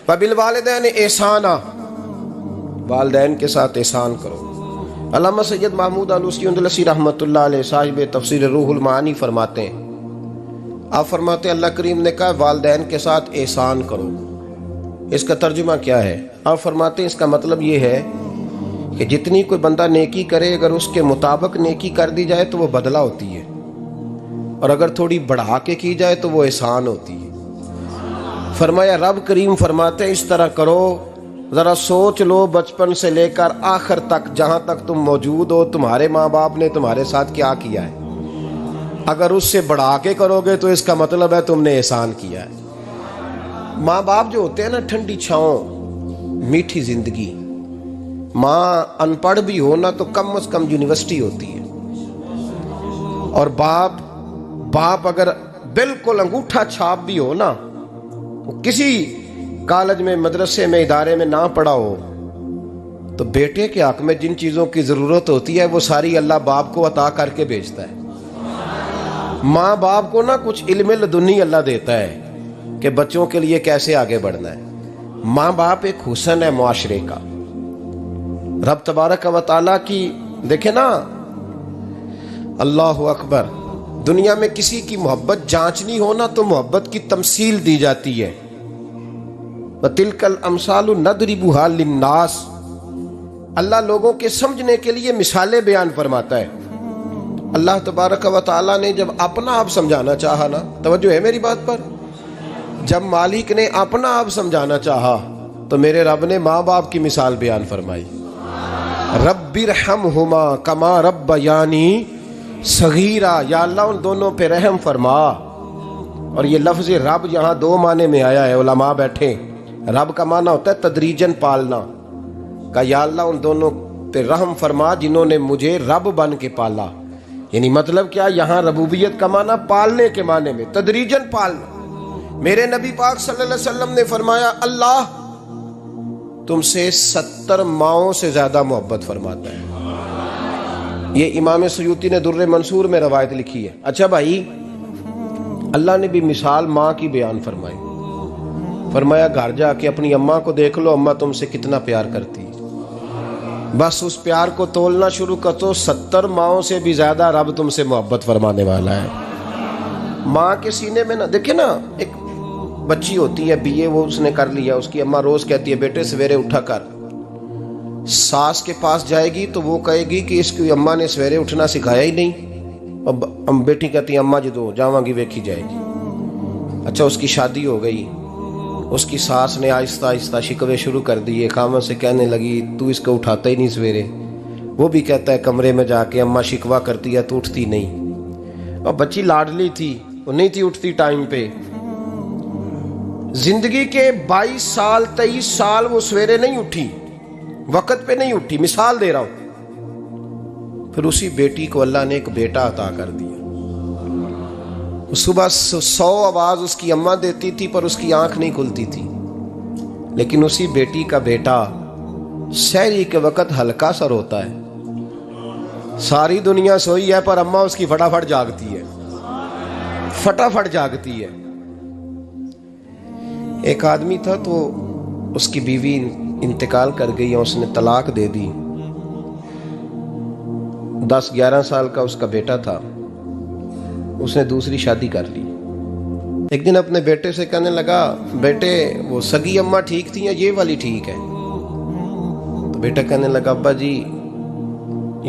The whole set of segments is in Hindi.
वबिल वालिदैन एहसाना, वालिदैन के साथ एहसान करो। अल्लामा सैयद महमूद आलूसी रहमतुल्लाह अलैह साहिब तफसीर रूहुल मानी फरमाते हैं, आप फरमाते हैं अल्लाह करीम ने कहा वालिदैन के साथ एहसान करो। इसका तर्जुमा क्या है? आप फरमाते हैं इसका मतलब ये है कि जितनी कोई बंदा नेकी करे, अगर उसके मुताबिक नेकी कर दी जाए तो वो बदला होती है, और अगर थोड़ी बढ़ा के की जाए तो वो एहसान होती है। फरमाया रब करीम फरमाते हैं इस तरह करो, ज़रा सोच लो बचपन से लेकर आखिर तक, जहाँ तक तुम मौजूद हो, तुम्हारे माँ बाप ने तुम्हारे साथ क्या किया है। अगर उससे बढ़ा के करोगे तो इसका मतलब है तुमने एहसान किया है। माँ बाप जो होते हैं ना, ठंडी छाँव, मीठी जिंदगी। माँ अनपढ़ भी हो ना तो कम से कम यूनिवर्सिटी होती है, और बाप अगर बिल्कुल अंगूठा छाप भी हो ना, किसी कॉलेज में, मदरसे में, इदारे में ना पढ़ा हो, तो बेटे के हक में जिन चीज़ों की ज़रूरत होती है वो सारी अल्लाह बाप को अता करके भेजता है। माँ बाप को ना कुछ इल्म लदुनी अल्लाह देता है कि बच्चों के लिए कैसे आगे बढ़ना है। माँ बाप एक हुस्न है मुआशरे का। रब तबारक व तआला की देखे ना, अल्लाह अकबर, दुनिया में किसी की मोहब्बत जांचनी हो ना तो मोहब्बत की तमसील दी जाती है। तिलकल अमसालु नदरिबुहा लिन्नास, अल्लाह लोगों के समझने के लिए मिसालें बयान फरमाता है। अल्लाह तबारक व तआला ने जब अपना आप समझाना चाहा ना, तवज्जो है मेरी बात पर, जब मालिक ने अपना आप समझाना चाहा तो मेरे रब ने माँ बाप की मिसाल बयान फरमाई। रब्बिरहमहुमा कमा रब्बयानी सगीरा, या अल्लाह उन दोनों पे रहम फरमा। और ये लफ्ज़ रब यहाँ दो माने में आया है, उलमा बैठे। रब का माना होता है तदरीजन पालना का, या अल्लाह उन दोनों पे रहम फरमा जिन्होंने मुझे रब बन के पाला। यानी मतलब क्या, यहाँ रबूबियत का माना पालने के माने में, तदरीजन पालना। मेरे नबी पाक सल्लल्लाहु अलैहि वसल्लम ने फरमाया अल्लाह तुमसे 70 माओं से ज्यादा मोहब्बत फरमाता है। ये इमाम सयूती ने दुर्रे मंसूर में रवायत लिखी है। अच्छा भाई, अल्लाह ने भी मिसाल माँ की बयान फरमाई। फरमाया घर जाके अपनी अम्मा को देख लो, अम्मा तुमसे कितना प्यार करती है। बस उस प्यार को तोलना शुरू कर तो 70 माओं से भी ज्यादा रब तुमसे मोहब्बत फरमाने वाला है। माँ के सीने में ना, देखे ना, एक बच्ची होती है बीए, वो उसने कर लिया, उसकी अम्मा रोज कहती है बेटे सवेरे उठा कर। सास के पास जाएगी तो वो कहेगी कि इसकी अम्मा ने सवेरे उठना सिखाया ही नहीं, और बेटी कहती है अम्मा जी तो जावांगी वेखी जाएगी। अच्छा, उसकी शादी हो गई, उसकी सास ने आहिस्ता आहिस्ता शिकवे शुरू कर दिए, खामन से कहने लगी तू इसको उठाता ही नहीं सवेरे। वो भी कहता है कमरे में जाके अम्मा शिकवा करती है तो उठती नहीं। और बच्ची लाडली थी, वो नहीं थी उठती टाइम पे। जिंदगी के 22 साल 23 साल वो सवेरे नहीं उठी, वक़्त पे नहीं उठी, मिसाल दे रहा हूं। फिर उसी बेटी को अल्लाह ने एक बेटा अता कर दिया। सुबह 100 आवाज उसकी अम्मा देती थी पर उसकी आंख नहीं खुलती थी, लेकिन उसी बेटी का बेटा सहरी के वक़्त हल्का सा रोता है। सारी दुनिया सोई है पर अम्मा उसकी फटाफट जागती है, फटाफट जागती है। एक आदमी था तो उसकी बीवी इंतकाल कर गई और उसने तलाक दे दी। 10-11 साल का उसका बेटा था, उसने दूसरी शादी कर ली। एक दिन अपने बेटे से कहने लगा बेटे वो सगी अम्मा ठीक थी या ये वाली ठीक है? तो बेटा कहने लगा अब्बा जी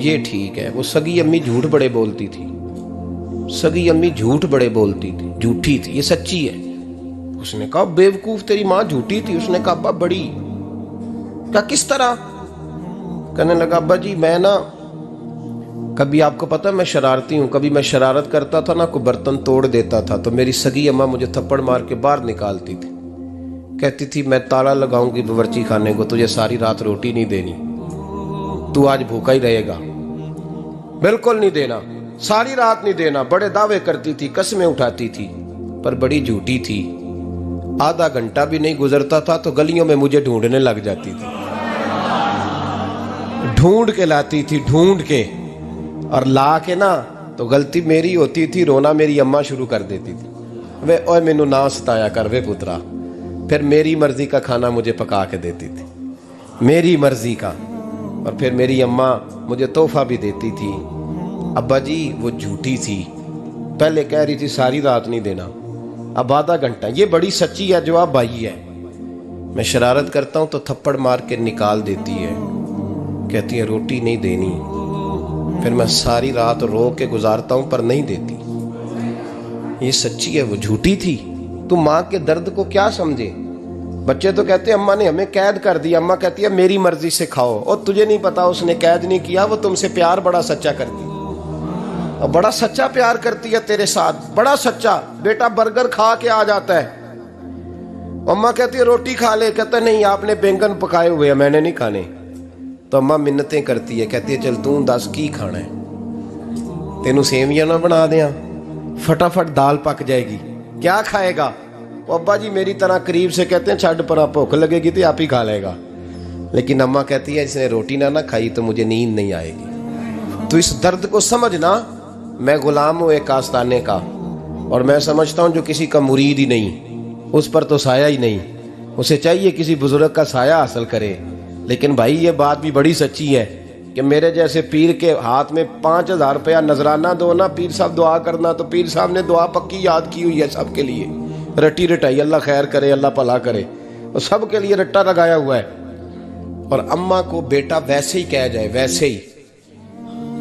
ये ठीक है, वो सगी अम्मी झूठ बड़े बोलती थी, सगी अम्मी झूठ बड़े बोलती थी, झूठी थी, ये सच्ची है। उसने कहा बेवकूफ तेरी माँ झूठी थी। उसने कहा अब्बा बड़ी। क्या किस तरह? कहने लगा अब्बा जी मैं ना, कभी आपको पता मैं शरारती हूँ, कभी मैं शरारत करता था ना, कोई बर्तन तोड़ देता था तो मेरी सगी अम्मा मुझे थप्पड़ मार के बाहर निकालती थी, कहती थी मैं ताला लगाऊंगी बावर्ची खाने को, तुझे सारी रात रोटी नहीं देनी, तू आज भूखा ही रहेगा, बिल्कुल नहीं देना, सारी रात नहीं देना। बड़े दावे करती थी, कसमें उठाती थी, पर बड़ी झूठी थी। आधा घंटा भी नहीं गुजरता था तो गलियों में मुझे ढूंढने लग जाती थी, ढूंढ के लाती थी, ढूंढ के, और ला के ना तो गलती मेरी होती थी, रोना मेरी अम्मा शुरू कर देती थी। वे ओए मैनू ना सताया कर वे पुत्रा, फिर मेरी मर्जी का खाना मुझे पका के देती थी, मेरी मर्जी का। और फिर मेरी अम्मा मुझे तोहफा भी देती थी। अब्बा जी वो झूठी थी, पहले कह रही थी सारी रात नहीं देना, अब आधा घंटा। ये बड़ी सच्ची है, जवाब भाई है। मैं शरारत करता हूं तो थप्पड़ मार के निकाल देती है, कहती है रोटी नहीं देनी। फिर मैं सारी रात रो के गुजारता हूं पर नहीं देती। ये सच्ची है, वो झूठी थी। तुम माँ के दर्द को क्या समझे। बच्चे तो कहते हैं अम्मा ने हमें कैद कर दिया, अम्मा कहती है मेरी मर्जी से खाओ। और तुझे नहीं पता उसने कैद नहीं किया, वो तुमसे प्यार बड़ा सच्चा करती है, और बड़ा सच्चा प्यार करती है तेरे साथ, बड़ा सच्चा। बेटा बर्गर खा के आ जाता है, अम्मा कहती है रोटी खा ले, कहता नहीं आपने बैंगन पकाए हुए हैं मैंने नहीं खाने। तो अम्मा मिन्नतें करती है, कहती है चल तू दस की खाना है, तेनू सेवियां ना बना दिया, फटाफट दाल पक जाएगी, क्या खाएगा। अब्बा जी मेरी तरह करीब से कहते हैं छड़ पर भूख लगेगी तो आप ही खा लेगा। लेकिन अम्मा कहती है इसने रोटी ना खाई तो मुझे नींद नहीं आएगी। तो इस दर्द को समझना। मैं गुलाम हूं एक आस्ताने का, और मैं समझता हूं जो किसी का मुरीद ही नहीं, उस पर तो साया ही नहीं, उसे चाहिए किसी बुजुर्ग का साया हासिल करे। लेकिन भाई ये बात भी बड़ी सच्ची है कि मेरे जैसे पीर के हाथ में 5,000 रुपया नजराना दो ना, पीर साहब दुआ करना, तो पीर साहब ने दुआ पक्की याद की हुई है सबके लिए, रटी रटाई, अल्लाह खैर करे अल्लाह भला करे, और सबके लिए रट्टा लगाया हुआ है। और अम्मा को बेटा वैसे ही कह जाए, वैसे ही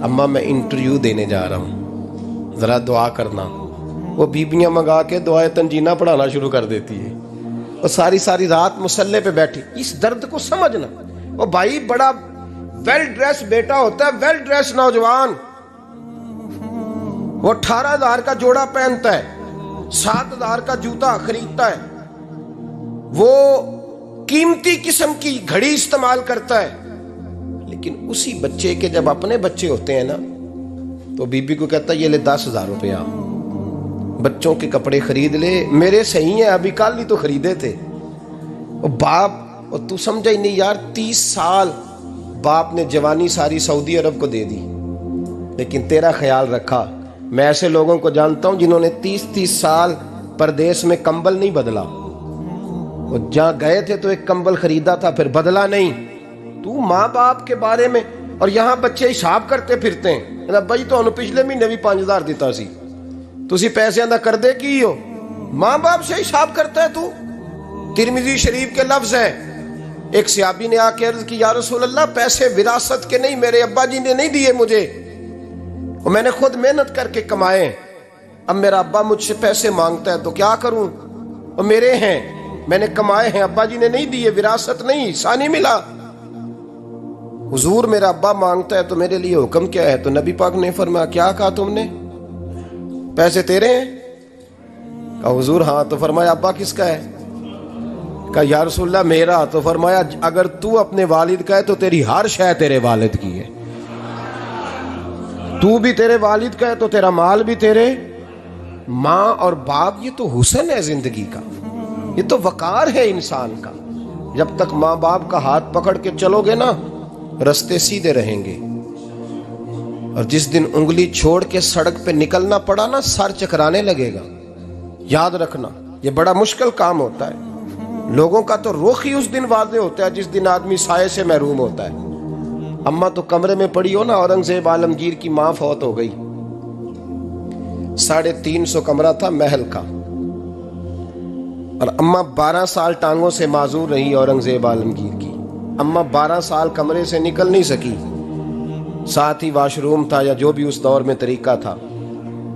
अम्मा मैं इंटरव्यू देने जा रहा हूँ, ज़रा दुआ करना, वो बीबियाँ मंगा के दुआए तंजीना पढ़ाना शुरू कर देती है, और सारी सारी रात मुसल्ले पे बैठी। इस दर्द को समझना। और भाई बड़ा वेल ड्रेस बेटा होता है, वेल ड्रेस नौजवान, वो 18,000 का जोड़ा पहनता है, 7,000 का जूता खरीदता है, वो कीमती किस्म की घड़ी इस्तेमाल करता है। लेकिन उसी बच्चे के जब अपने बच्चे होते हैं ना, तो बीबी को कहता है ये ले 10,000 रुपया, बच्चों के कपड़े खरीद ले, मेरे सही है अभी कल ही तो खरीदे थे। और बाप, और तू समझा ही नहीं यार, 30 साल बाप ने जवानी सारी सऊदी अरब को दे दी, लेकिन तेरा ख्याल रखा। मैं ऐसे लोगों को जानता हूं जिन्होंने 30-30 साल परदेश में कंबल नहीं बदला, वो जहां गए थे तो एक कंबल खरीदा था फिर बदला नहीं। तू माँ बाप के बारे में, और यहाँ बच्चे हिसाब करते फिरते हैं, भाई तो पिछले महीने भी 5,000 दिता सी, तुसी पैसे दा कर दे की हो, माँ बाप से हिसाब करता है तू। तिरमिजी शरीफ के लफ्ज है, एक सहाबी ने आके अर्ज की या रसूल अल्लाह पैसे विरासत के नहीं, मेरे अब्बा जी ने नहीं दिए मुझे, और मैंने खुद मेहनत करके कमाए, अब मेरा अब्बा मुझसे पैसे मांगता है तो क्या करूं, और मेरे हैं, मैंने कमाए हैं, अब्बा जी ने नहीं दिए, विरासत नहीं, हिस्सा नहीं मिला। हुजूर मेरा अब्बा मांगता है तो मेरे लिए हुक्म क्या है। तो नबी पाक ने फरमाया क्या कहा तुमने, पैसे तेरे हैं? कहा हुजूर हाँ। तो फरमाया अब्बा किसका है? कहा या रसूलल्लाह मेरा। तो फरमाया अगर तू अपने वालिद का है तो तेरी हर शय तेरे वालिद की है, तू भी तेरे वालिद का है तो तेरा माल भी तेरे। माँ और बाप ये तो हुस्न है जिंदगी का, ये तो वकार है इंसान का। जब तक माँ बाप का हाथ पकड़ के चलोगे ना, रास्ते सीधे रहेंगे, और जिस दिन उंगली छोड़ के सड़क पे निकलना पड़ा ना, सर चकराने लगेगा। याद रखना ये बड़ा मुश्किल काम होता है। लोगों का तो रुख ही उस दिन वादे होता है जिस दिन आदमी साये से महरूम होता है। अम्मा तो कमरे में पड़ी हो ना, औरंगजेब आलमगीर की मां फौत हो गई, 350 कमरा था महल का, और अम्मा 12 साल टांगों से माजूर रही औरंगजेब आलमगीर की। अम्मा 12 साल कमरे से निकल नहीं सकी, साथ ही वाशरूम था या जो भी उस दौर में तरीका था।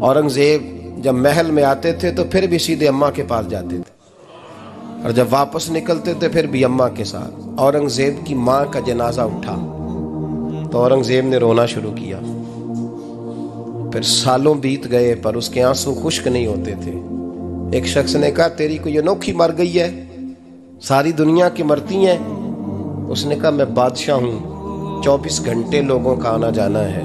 औरंगजेब जब महल में आते थे तो फिर भी सीधे अम्मा के पास जाते थे, और जब वापस निकलते थे फिर भी अम्मा के साथ। औरंगजेब की माँ का जनाजा उठा तो औरंगजेब ने रोना शुरू किया। फिर सालों बीत गए पर उसके आंसू खुश्क नहीं होते थे। एक शख्स ने कहा तेरी कोई अनोखी मर गई है, सारी दुनिया की मरती हैं। उसने कहा मैं बादशाह हूं, 24 घंटे लोगों का आना जाना है,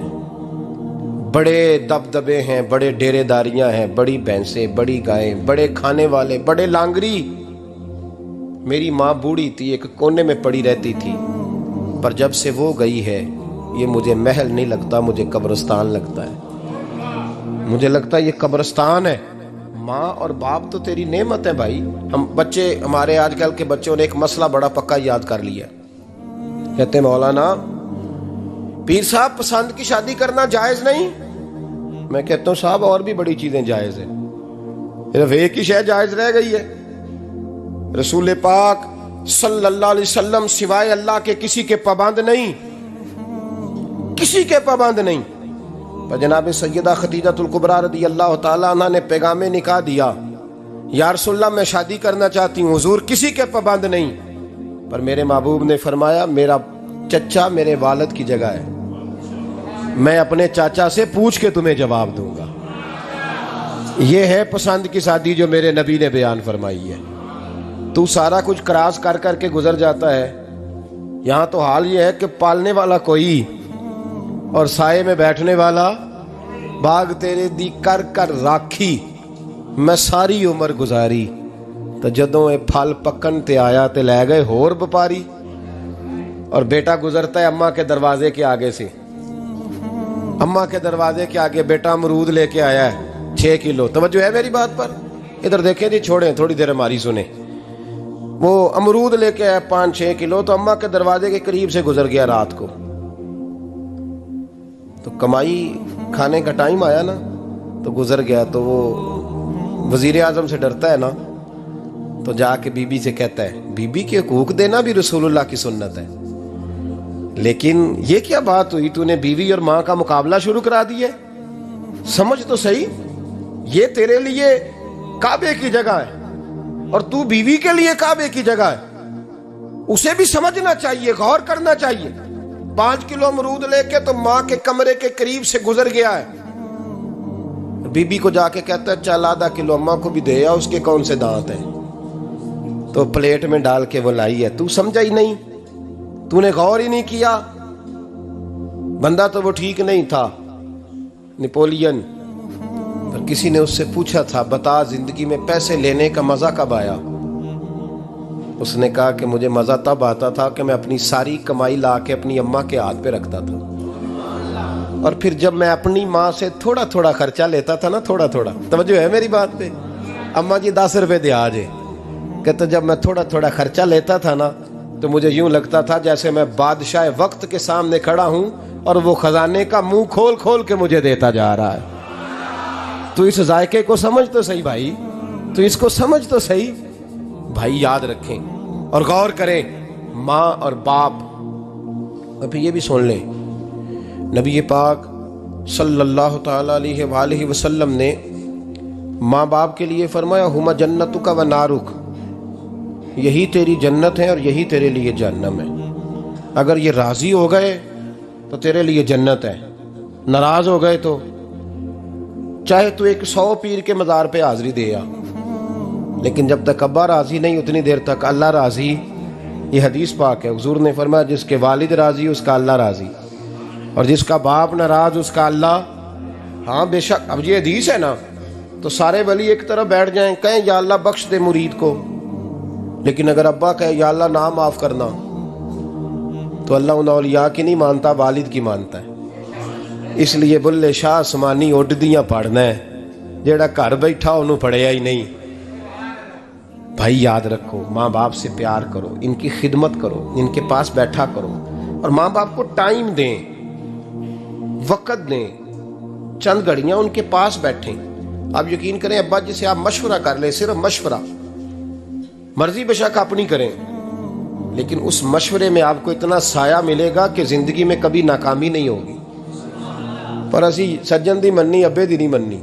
बड़े दबदबे हैं, बड़े डेरेदारियां हैं, बड़ी भैंसें, बड़ी गायें, बड़े खाने वाले, बड़े लांगरी। मेरी माँ बूढ़ी थी, एक कोने में पड़ी रहती थी, पर जब से वो गई है ये मुझे महल नहीं लगता, मुझे कब्रिस्तान लगता है। मुझे लगता है ये कब्रिस्तान है। माँ और बाप तो तेरी नेमत है भाई। हम बच्चे, हमारे आजकल के बच्चों ने एक मसला बड़ा पक्का याद कर लिया। कहते मौलाना पीर साहब पसंद की शादी करना जायज नहीं। मैं कहता हूँ साहब और भी बड़ी चीजें जायज है, सिर्फ एक ही शय जायज रह गई है। रसूल पाक सल्लल्लाहु अलैहि वसल्लम सिवाय अल्लाह के किसी के पाबंद नहीं, किसी के पाबंद नहीं। पर जनाब सैयदा खदीजतुल कुबरा रदियल्लाहु ताला अन्हा ने पैगामे निकाह दिया, या रसूलल्लाह मैं शादी करना चाहती हूँ, हुजूर किसी के पाबंद नहीं। पर मेरे महबूब ने फरमाया मेरा चचा मेरे वालिद की जगह है, मैं अपने चाचा से पूछ के तुम्हें जवाब दूंगा। यह है पसंद की शादी जो मेरे नबी ने बयान फरमाई है। तू सारा कुछ क्रॉस कर करके गुजर जाता है। यहाँ तो हाल ये है कि पालने वाला कोई और साये में बैठने वाला, बाग तेरे दी कर कर राखी मैं सारी उम्र गुजारी, तो जदों ये फल पकन ते आया ते लै गए होर व्यापारी। और बेटा गुजरता है अम्मा के दरवाजे के आगे से, अम्मा के दरवाजे के आगे बेटा अमरूद लेके आया है 6 किलो। तवज्जो है मेरी बात पर? इधर देखें जी, छोड़ें थोड़ी देर हमारी सुने। वो अमरूद लेके आया 5-6 किलो, तो अम्मा के दरवाजे के करीब से गुजर गया रात को। तो कमाई खाने का टाइम आया ना, तो गुजर गया। तो वो वजीर आजम से डरता है ना, तो जाके बीबी से कहता है बीबी के हकूक देना भी रसूलुल्लाह की सुन्नत है। लेकिन ये क्या बात हुई, तूने बीवी और माँ का मुकाबला शुरू करा दिया? समझ तो सही, ये तेरे लिए काबे की जगह है और तू बीवी के लिए काबे की जगह है। उसे भी समझना चाहिए, गौर करना चाहिए। 5 किलो अमरूद लेके तो माँ के कमरे के करीब से गुजर गया है। बीबी को जाके कहता है चल आधा किलो अम्मा को भी दे या, उसके कौन से दांत हैं। तो प्लेट में डाल के वो लाई है। तू समझा ही नहीं, तूने गौर ही नहीं किया। बंदा तो वो ठीक नहीं था, नेपोलियन। पर किसी ने उससे पूछा था बता जिंदगी में पैसे लेने का मजा कब आया? उसने कहा कि मुझे मजा तब आता था कि मैं अपनी सारी कमाई ला के अपनी अम्मा के हाथ पे रखता था, और फिर जब मैं अपनी माँ से थोड़ा थोड़ा खर्चा लेता था ना, थोड़ा थोड़ा, तवज्जो है मेरी बात पे? अम्मा जी 10 रुपए दे आज। कहते जब मैं थोड़ा थोड़ा खर्चा लेता था ना, तो मुझे यूं लगता था जैसे मैं बादशाह वक्त के सामने खड़ा हूं और वो खजाने का मुंह खोल खोल के मुझे देता जा रहा है। तो इस जायके को समझ तो सही भाई, तो इसको समझ तो सही भाई। याद रखें और गौर करें, माँ और बाप। अभी ये भी सुन लें, नबी पाक सल्लल्लाहु ताला अलैहि वसल्लम ने माँ बाप के लिए फरमाया हुमा जन्नतुका व नारुक, यही तेरी जन्नत है और यही तेरे लिए जहन्नम है। अगर ये राजी हो गए तो तेरे लिए जन्नत है, नाराज हो गए तो चाहे तू 100 पीर के मज़ार पे हाजिरी दे आ, लेकिन जब तक अब्बा राजी नहीं उतनी देर तक अल्लाह राजी। ये हदीस पाक है, हुजूर ने फरमाया जिसके वालिद राजी उसका अल्लाह राजी, और जिसका बाप नाराज उसका अल्लाह। हाँ बेशक, अब ये हदीस है ना, तो सारे वली एक तरफ बैठ जाएं, कहें या अल्लाह बख्श दे मुरीद को, लेकिन अगर अब्बा कहे या अल्लाह ना माफ करना, तो अल्लाह उन औलिया की नहीं मानता, वालिद की मानता है। इसलिए बुल्ले शाह आसमानी उड्डियां पढ़ना है, जेड़ा घर बैठा उन्होंने पढ़िया ही नहीं। भाई याद रखो, माँ बाप से प्यार करो, इनकी खिदमत करो, इनके पास बैठा करो, और माँ बाप को टाइम दें, वक़्त दें, चंद घड़ियां उनके पास बैठें। आप यकीन करें, अब्बा जी से आप मशवरा कर ले, सिर्फ मशवरा, मर्जी बेशक अपनी करें, लेकिन उस मशवरे में आपको इतना साया मिलेगा कि जिंदगी में कभी नाकामी नहीं होगी। पर असी सज्जन दी मन्नी अब्बे दी नहीं मन्नी।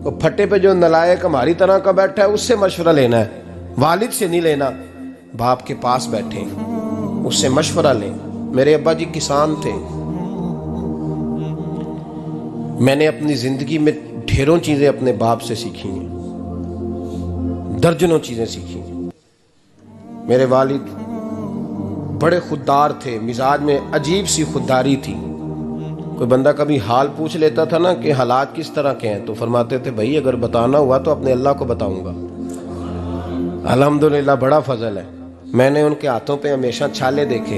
तो फट्टे पे जो नलायक हमारी तरह का बैठा है उससे मशवरा लेना है, वालिद से नहीं लेना। बाप के पास बैठे, उससे मशवरा लें। मेरे अब्बा जी किसान थे, मैंने अपनी जिंदगी में ढेरों चीजें अपने बाप से सीखी हैं, दर्जनों चीजें सीखी हैं। मेरे वालिद बड़े खुददार थे, मिजाज में अजीब सी खुददारी थी। कोई बंदा कभी हाल पूछ लेता था ना कि हालात किस तरह के हैं, तो फरमाते थे भाई अगर बताना हुआ तो अपने अल्लाह को बताऊंगा। अल्हम्दुलिल्लाह बड़ा फजल है, मैंने उनके हाथों पे हमेशा छाले देखे,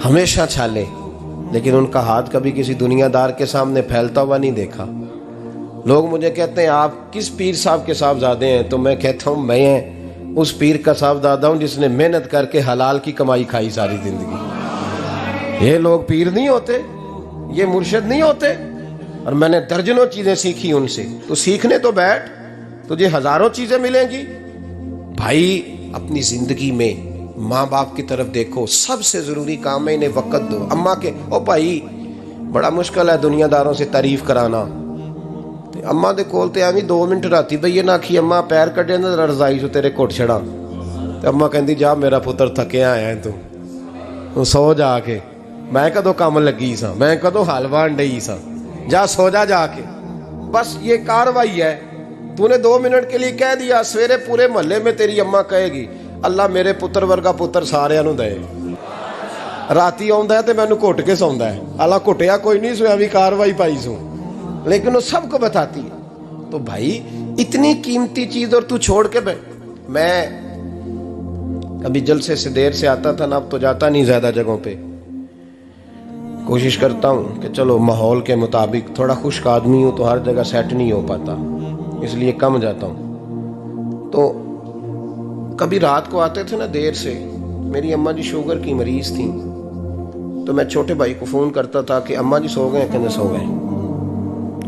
हमेशा छाले, लेकिन उनका हाथ कभी किसी दुनियादार के सामने फैलता हुआ नहीं देखा। लोग मुझे कहते हैं आप किस पीर साहब के साहबजादे हैं, तो मैं कहता हूँ मैं उस पीर का साहबजादा हूँ जिसने मेहनत करके हलाल की कमाई खाई सारी जिंदगी। ये लोग पीर नहीं होते, ये मुर्शिद नहीं होते। और मैंने दर्जनों चीजें सीखी उनसे। तो सीखने तो बैठ, तुझे हजारों चीजें मिलेंगी। भाई अपनी जिंदगी में माँ बाप की तरफ देखो, सबसे जरूरी काम है इन्हें वक्त दो। अम्मा के ओ भाई बड़ा मुश्किल है दुनियादारों से तारीफ कराना। अम्मा दे कोल ते एवं 2 मिनट राती बइए ना आखी अम्मा पैर कटे ना रजाई चो तेरे घुट छड़ा, तो अम्मा कहती जा मेरा पुत्र थकिया आया तू सो जाके, मैं कदों काम लगी सा, मैं कदों हल वान डई सा, जा सो जा जाके। बस ये कार्रवाई है। तूने 2 मिनट के लिए कह दिया, सवेरे पूरे मोहल्ले में तेरी अम्मा कहेगी अल्लाह मेरे पुत्र वर्गा पुत्र सारिਆਂ ਨੂੰ दे। राती आउंदा है तो मैनू घुट के सौंदा है, अल्लाह घुटिया कोई नहीं सोया भी कार्रवाई पाई सू, लेकिन वो सबको बताती है। तो भाई इतनी कीमती चीज और तू छोड़ के मैं कभी जलसे से देर से आता था ना, अब तो जाता नहीं ज्यादा जगहों पे। कोशिश करता हूँ कि चलो माहौल के मुताबिक, थोड़ा खुश्क आदमी हूँ तो हर जगह सेट नहीं हो पाता, इसलिए कम जाता हूँ। तो कभी रात को आते थे ना देर से, मेरी अम्मा जी शुगर की मरीज थी, तो मैं छोटे भाई को फ़ोन करता था कि अम्मा जी सो गए, कहने सो गए।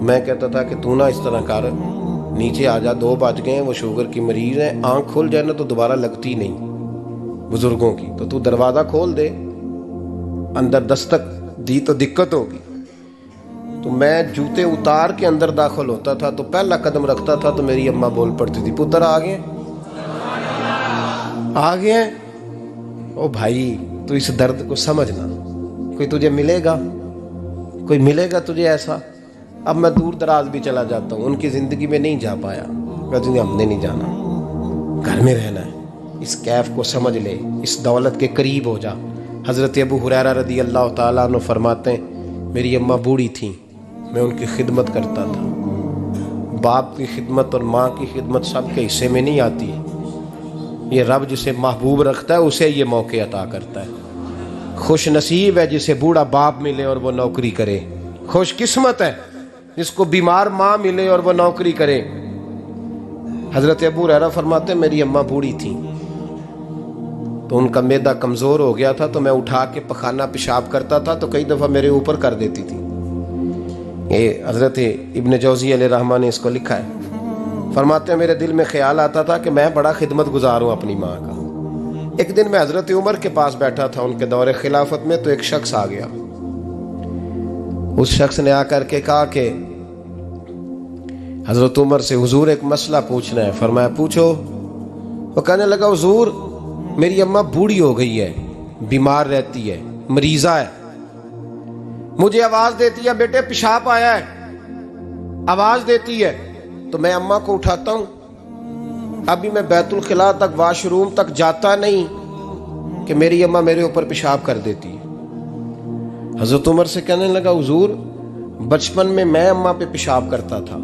मैं कहता था कि तू ना इस तरह कर, नीचे आ जा, 2 बज गए, वो शुगर की मरीज है, आंख खुल जाए ना तो दोबारा लगती नहीं बुजुर्गों की, तो तू दरवाज़ा खोल दे, अंदर दस्तक दी तो दिक्कत होगी। तो मैं जूते उतार के अंदर दाखिल होता था, तो पहला कदम रखता था तो मेरी अम्मा बोल पड़ती थी पुत्र आ गए, आ गए। ओ भाई तू इस दर्द को समझना, कोई तुझे मिलेगा, कोई मिलेगा तुझे ऐसा। अब मैं दूर दराज भी चला जाता हूँ, उनकी ज़िंदगी में नहीं जा पाया, कहते हमने नहीं जाना, घर में रहना है। इस कैफ को समझ ले, इस दौलत के करीब हो जा। हज़रत अबू हुरैरा रदी अल्लाह ताला अन्हु फरमाते हैं मेरी अम्मा बूढ़ी थी, मैं उनकी खिदमत करता था। बाप की खिदमत और माँ की खिदमत सबके हिस्से में नहीं आती, ये रब जिसे महबूब रखता है उसे ये मौके अता करता है। खुश नसीब है जिसे बूढ़ा बाप मिले और वो नौकरी करे, खुश किस्मत है जिसको बीमार माँ मिले और वो नौकरी करे। हजरत अबू हुरैरा फरमाते मेरी अम्मा बूढ़ी थी, तो उनका मैदा कमज़ोर हो गया था, तो मैं उठा के पखाना पेशाब करता था तो कई दफ़ा मेरे ऊपर कर देती थी। ये हजरत इब्न जौज़ी अलैहिर्रहमा ने इसको लिखा है। फरमाते हैं मेरे दिल में ख्याल आता था कि मैं बड़ा खिदमत गुजार हूँ अपनी माँ का। एक दिन मैं हजरत उमर के पास बैठा था उनके दौरे खिलाफत में, तो एक शख्स आ गया। उस शख्स ने आकर के कहा कि हजरत उमर से हुजूर एक मसला पूछना है। फरमाया पूछो। वो कहने लगा हुजूर मेरी अम्मा बूढ़ी हो गई है, बीमार रहती है, मरीजा है, मुझे आवाज देती है बेटे पेशाब आया है, आवाज देती है, तो मैं अम्मा को उठाता हूं। अभी मैं बैतुल खिला तक, वाशरूम तक जाता नहीं कि मेरी अम्मा मेरे ऊपर पेशाब कर देती है। हजरत उमर से कहने लगा हुजूर बचपन में मैं अम्मा पे पेशाब करता था,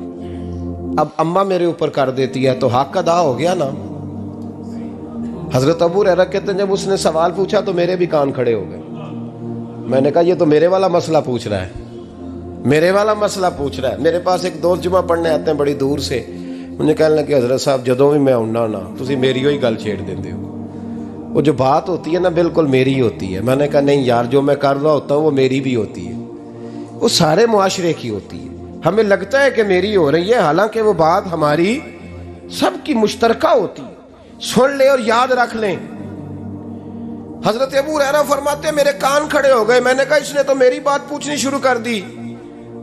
अब अम्मा मेरे ऊपर कर देती है, तो हक अदा हो गया ना। हजरत अबू हुरैरा कहते हैं जब उसने सवाल पूछा तो मेरे भी कान खड़े हो गए। मैंने कहा ये तो मेरे वाला मसला पूछ रहा है, मेरे वाला मसला पूछ रहा है। मेरे पास एक दोस्त जुमा पढ़ने आते हैं बड़ी दूर से, मुझे कहने लगे हजरत साहब जदों भी मैं आउना ना तुसी मेरी ही गल छेड़ देंदे हो, वो जो बात होती है ना बिल्कुल मेरी होती है। मैंने कहा नहीं यार, जो मैं कर रहा होता हूँ वो मेरी भी होती है, वो सारे मुआशरे की होती है। हमें लगता है कि मेरी हो रही है, हालांकि वो बात हमारी सबकी मुश्तरका होती है। सुन ले और याद रख लें। हजरत अबू हुरैरा फरमाते मेरे कान खड़े हो गए। मैंने कहा इसने तो मेरी बात पूछनी शुरू कर दी।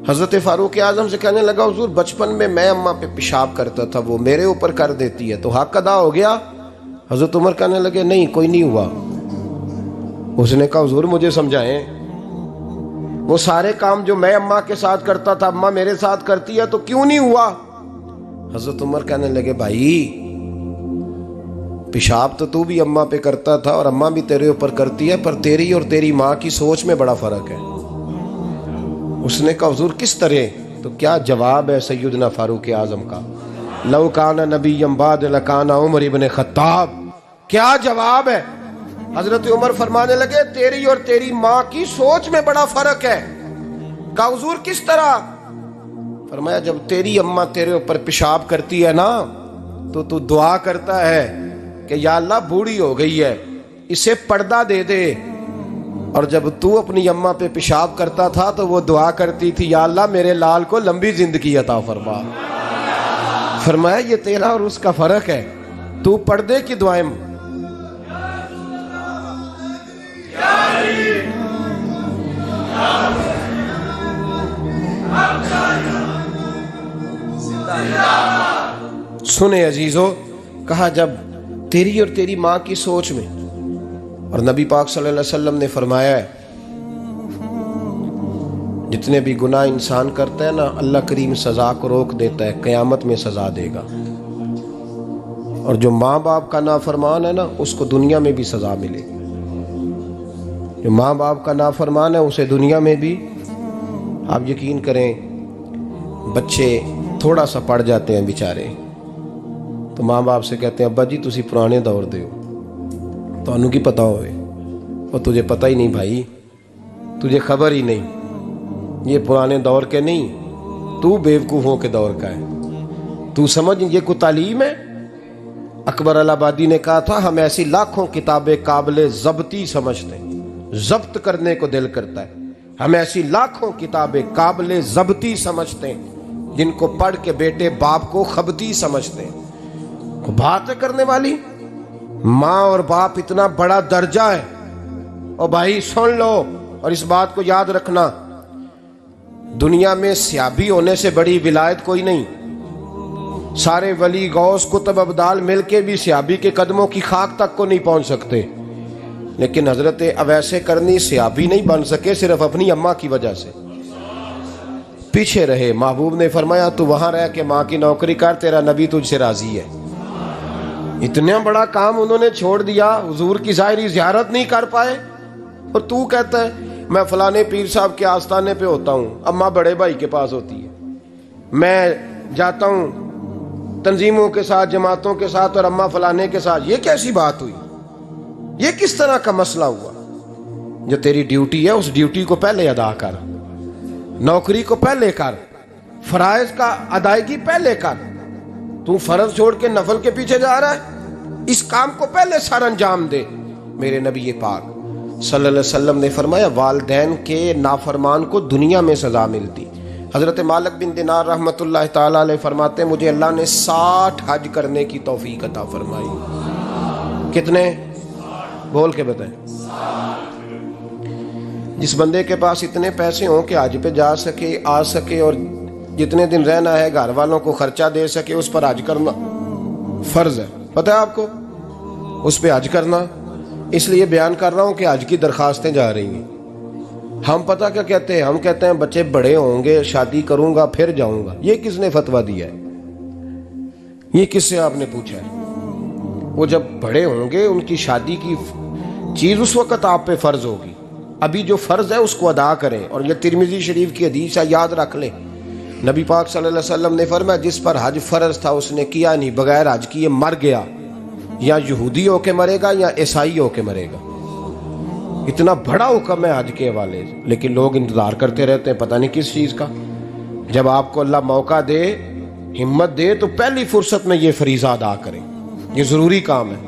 हजरत फारूक आजम से कहने लगा हुजूर बचपन में मैं अम्मा पे पेशाब करता था, वो मेरे ऊपर कर देती है, तो हक अदा हो गया। हजरत उमर कहने लगे नहीं कोई नहीं हुआ। उसने कहा हुजूर मुझे समझाएं, वो सारे काम जो मैं अम्मा के साथ करता था अम्मा मेरे साथ करती है, तो क्यों नहीं हुआ। हजरत उमर कहने लगे भाई पेशाब तो तू भी अम्मा पे करता था और अम्मा भी तेरे ऊपर करती है, पर तेरी और तेरी माँ की सोच में बड़ा फर्क है। उसने कहा हुजूर किस तरह, तो क्या जवाब है सैयदना फारूक आजम का, लौ काना नबीय्यम बाद लकाना उमर इब्न खत्ताब। क्या जवाब है। हजरत उमर फरमाने लगे तेरी और तेरी माँ की सोच में बड़ा फर्क है। कहा हुजूर किस तरह। फरमाया जब तेरी अम्मा तेरे ऊपर पेशाब करती है ना तो तू दुआ करता है कि या अल्लाह बूढ़ी हो गई है, इसे पर्दा दे दे। और जब तू अपनी अम्मा पे पेशाब करता था तो वो दुआ करती थी, या अल्लाह मेरे लाल को लंबी जिंदगी अता फरमा। फरमाया ये तेरा और उसका फर्क है, तू पर्दे की दुआएं। सुने अजीजों, कहा जब तेरी और तेरी माँ की सोच में, और नबी पाक सल्लल्लाहु अलैहि वसल्लम ने फरमाया है जितने भी गुनाह इंसान करता है ना, अल्लाह करीम सजा को रोक देता है, क़यामत में सजा देगा। और जो माँ बाप का नाफरमान है ना, उसको दुनिया में भी सजा मिलेगी। जो माँ बाप का नाफरमान है उसे दुनिया में भी, आप यकीन करें, बच्चे थोड़ा सा पड़ जाते हैं बेचारे, तो माँ बाप से कहते हैं अब्बा जी तुसी पुराने दौर दे हो, तुहानू की पता होवे। और तुझे पता ही नहीं भाई, तुझे खबर ही नहीं, ये पुराने दौर के नहीं, तू बेवकूफ़ों के दौर का है। तू समझ ये कोई तालीम है। अकबर अलाहाबादी ने कहा था हम ऐसी लाखों किताबें काबिले ज़ब्ती समझते हैं, जब्त करने को दिल करता है। हम ऐसी लाखों किताबें काबिले ज़ब्ती समझते हैं जिनको पढ़ के बेटे बाप को खबती समझते हैं। बात करने वाली माँ और बाप इतना बड़ा दर्जा है। और भाई सुन लो और इस बात को याद रखना, दुनिया में सियाबी होने से बड़ी विलायत कोई नहीं। सारे वली गौस कुतुब अब्दाल मिलके भी सियाबी के कदमों की खाक तक को नहीं पहुंच सकते। लेकिन हजरत अवैसे करनी सियाबी नहीं बन सके, सिर्फ अपनी अम्मा की वजह से पीछे रहे। महबूब ने फरमाया तू वहां रह के माँ की नौकरी कर, तेरा नबी तुझसे राजी है। इतना बड़ा काम उन्होंने छोड़ दिया, हुजूर की ज़ाहिरी ज़ियारत नहीं कर पाए। और तू कहता है मैं फलाने पीर साहब के आस्थाने पे होता हूँ, अम्मा बड़े भाई के पास होती है, मैं जाता हूँ तंजीमों के साथ, जमातों के साथ, और अम्मा फलाने के साथ। ये कैसी बात हुई? ये किस तरह का मसला हुआ? जो तेरी ड्यूटी है उस ड्यूटी को पहले अदा कर, नौकरी को पहले कर, फराइज का अदायगी पहले कर। तू फर्ज छोड़ के नफल के पीछे जा रहा है, इस काम को पहले सर अंजाम दे। मेरे नबी पाक सल्लल्लाहु अलैहि वसल्लम ने फरमाया वालिदैन के नाफरमान को दुनिया में सजा मिलती। हजरत मालिक बिन दिनार रहमतुल्लाह ताला अलैह फरमाते मुझे अल्लाह ने 60 हज करने की तौफीक अता फरमाई। कितने? बोल के बताएं। जिस बंदे के पास इतने पैसे हों कि हज पे जा सके, आ सके, और जितने दिन रहना है घर वालों को खर्चा दे सके, उस पर हज करना फर्ज है। पता है आपको? उस पर हज करना, इसलिए बयान कर रहा हूं कि हज की दरखास्तें जा रही हैं। हम पता क्या कहते हैं? हम कहते हैं बच्चे बड़े होंगे, शादी करूंगा फिर जाऊंगा। ये किसने फतवा दिया है? ये किससे आपने पूछा है? वो जब बड़े होंगे उनकी शादी की चीज उस वक्त आप पे फर्ज होगी। अभी जो फर्ज है उसको अदा करें। और ये तिरमिजी शरीफ की हदीस है, याद रख लें। नबी पाक सल्लल्लाहु अलैहि वसल्लम ने फरमाया जिस पर हज फर्ज था उसने किया नहीं, बगैर हज किए मर गया, या यहूदी होके मरेगा या ईसाई होके मरेगा। इतना बड़ा हुक्म है हज के हवाले से, लेकिन लोग इंतजार करते रहते हैं पता नहीं किस चीज का। जब आपको अल्लाह मौका दे, हिम्मत दे, तो पहली फुर्सत में ये फरीजा अदा करें, ये जरूरी काम है।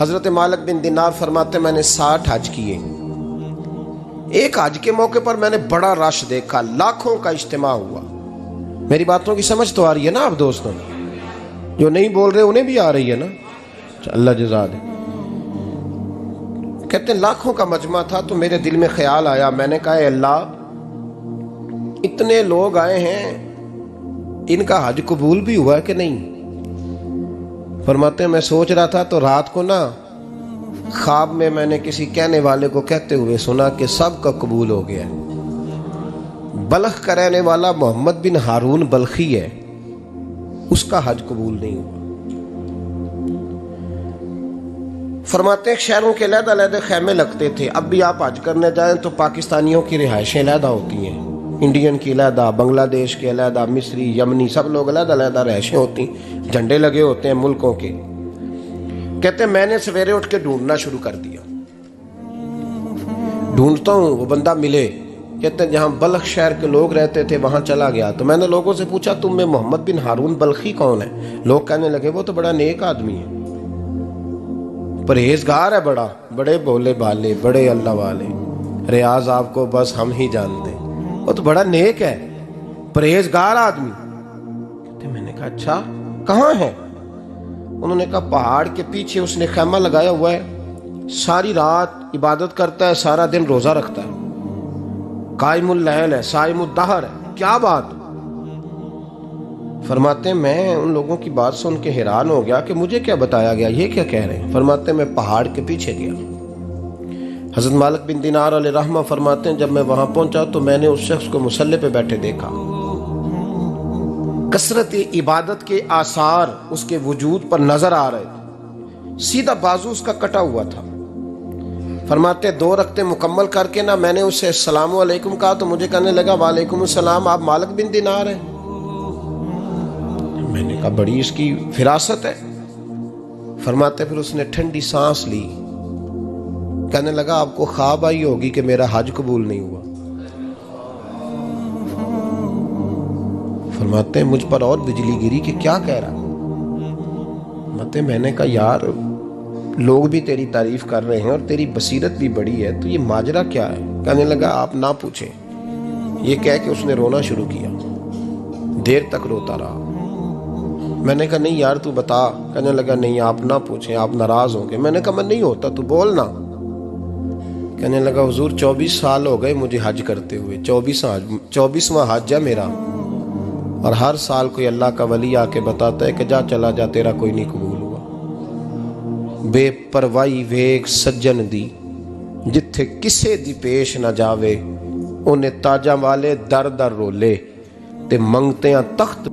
हजरत मालिक बिन दिनार फरमाते मैंने 60 हज किए। एक हज के मौके पर मैंने बड़ा रश देखा, लाखों का इज्तिमा हुआ। मेरी बातों की समझ तो आ रही है ना आप दोस्तों? जो नहीं बोल रहे उन्हें भी आ रही है ना? अल्लाह जज़ा दे। कहते लाखों का मजमा था, तो मेरे दिल में ख्याल आया, मैंने कहा अल्लाह इतने लोग आए हैं, इनका हज कबूल भी हुआ कि नहीं? फरमाते मैं सोच रहा था तो रात को ना ख्वाब में मैंने किसी कहने वाले को कहते हुए सुना कि सबका कबूल हो गया। बल्ख का रहने वाला मोहम्मद बिन हारून बल्खी है, उसका हज कबूल नहीं हुआ। फरमाते हैं शहरों के अलग-अलग खैमे लगते थे। अब भी आप हज करने जाएं तो पाकिस्तानियों की रिहाइशें अलग होती हैं, इंडियन की अलग, बांग्लादेश के अलग, मिस्री, यमनी, सब लोग अलग-अलग रिहाइशें होती, झंडे लगे होते हैं मुल्कों के। कहते मैंने सवेरे उठ के ढूंढना शुरू कर दिया। ढूंढता हूँ वो बंदा मिले कहते हैं जहाँ बल्ख शहर के लोग रहते थे वहाँ चला गया। तो मैंने लोगों से पूछा तुम में मोहम्मद बिन हारून बल्खी कौन है? लोग कहने लगे वो तो बड़ा नेक आदमी है, परहेजगार है, बड़े भोले भाले, बड़े अल्लाह वाले, रियाज आपको बस हम ही जानते हैं, वो तो बड़ा नेक है, परहेजगार आदमी। तो मैंने कहा अच्छा कहाँ है? उन्होंने कहा पहाड़ के पीछे उसने खैमा लगाया हुआ है, सारी रात इबादत करता है, सारा दिन रोजा रखता है, कायमुल लैल है, साइमुद दहर है। क्या बात? फरमाते मैं उन लोगों की बात सुन के हैरान हो गया कि मुझे क्या बताया गया, ये क्या कह रहे हैं। फरमाते मैं पहाड़ के पीछे गया। हजरत मालिक बिन दिनार अलैहिर्रहमा फरमाते हैं जब मैं वहां पहुंचा तो मैंने उस शख्स को मुसल्ले पे बैठे देखा। कसरत इबादत के आसार उसके वजूद पर नजर आ रहे थे, सीधा बाजू उसका कटा हुआ था। फरमाते 2 रकते मुकम्मल करके ना मैंने उससे अस्सलामु अलैकुम कहा तो मुझे कहने लगा वालेकुम अस्सलाम, आप मालिक बिन दिनार हैं? मैंने कहा बड़ी इसकी फिरासत है। फरमाते फिर उसने ठंडी सांस ली, कहने लगा आपको ख्वाब आई होगी कि मेरा हज कबूल नहीं हुआ। फरमाते मुझ पर और बिजली गिरी कि क्या कह रहा। फरमाते मैंने कहा यार लोग भी तेरी तारीफ कर रहे हैं और तेरी बसीरत भी बड़ी है, तो ये माजरा क्या है? कहने लगा आप ना पूछें। ये कह के उसने रोना शुरू किया, देर तक रोता रहा। मैंने कहा नहीं यार तू बता। कहने लगा नहीं आप ना पूछें, आप नाराज होंगे। मैंने कहा मैं नहीं होता, तू बोल ना। कहने लगा हुजूर 24 साल हो गए मुझे हज करते हुए, 24वां हज है मेरा, और हर साल कोई अल्लाह का वली आके बताता है कि जा चला जा तेरा कोई नहीं कबूल हुआ। बेपरवाही वेग सज्जन दी जिथे किसे दी पेश ना जावे, उन्हें ताजा वाले दर दर रोले ते मंगते तख्त